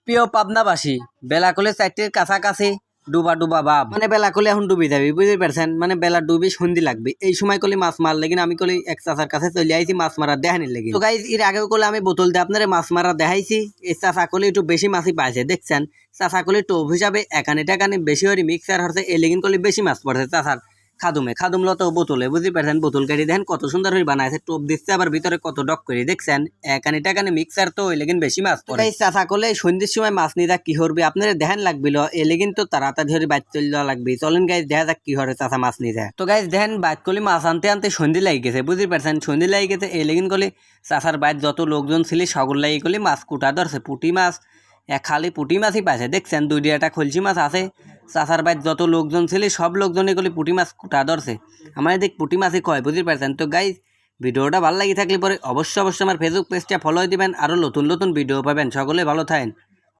প্রিয় পাবনাবাসী, বেলাকলে 4টের কাছাকাছি ডুবা ডুবা ভাব, মানে বেলাকলে এখন ডুবি যাবি, বুঝতে পারছেন? মানে বেলা ডুবি সন্ধি লাগবে, এই সময় কলি মাছ মার লেগিন আমি কলি এক চাচার কাছে চলে আইছি মাছ মারা দেখানির লেগে। তো গাইজ এর আগেও কলে আমি বোতল দিয়ে আপনারা মাছ মারা দেখাইছি। এই চাচা কলে একটু বেশি মাছই পাইছে, দেখছেন? চাচা কলে টোপ হিসাবে একানি টাকানি বেশি হরি মিক্সার হচ্ছে এ লেগিন কলে বেশি মাছ পড়ছে চাচার খাদুম লতো বোতলে, বুঝতে পারছেন? বোতল গাড়ি দেখেন কত সুন্দর হয়ে বানাইছে, টোপ দিচ্ছে আবার ভিতরে কত ডক করে, দেখছেন? একানি টাকানি মিক্সার তো ওই লেগিন বেশি মাছ পড়ে। চাচা কলে সন্ধ্যের সময় মাছ নিয়ে কি করবে আপনারা দেখেন লাগবিল, এ লেগিন তো তাড়াতাড়ি ধরে বাইক চলে যাওয়া লাগবে। চলেন গাইজ দেখা যাক কি হরে চাচা মাছ নিয়ে যায়। তো গাইজ দেখেন বাইক কলি মাছ আনতে আনতে সন্ধি লাগি গেছে, বুঝতে পারছেন? সন্ধি লাগি গেছে এ লেগিন কলে চাচার বাইক যত লোকজন ছিল সকল লাগি কলি মাছ কুটা ধরছে, পুঁটি মাছ খালি পুঁটি মাছই পাইছে, দেখছেন? 2-2টা খলসি মাছ আছে। চাচার বাইর যত লোকজন ছিল সব লোকজন এগুলি পুঁটি মাছ কুটা ধরছে, আমার এদিক পুঁটি মাছই কয়, বুঝতে পারছেন? তো গাইজ ভিডিওটা ভালো লাগি থাকলে পরে অবশ্যই আমার ফেসবুক পেজটা ফলো দিবেন, আরও নতুন নতুন ভিডিও পাবেন। সকলে ভালো থাকেন।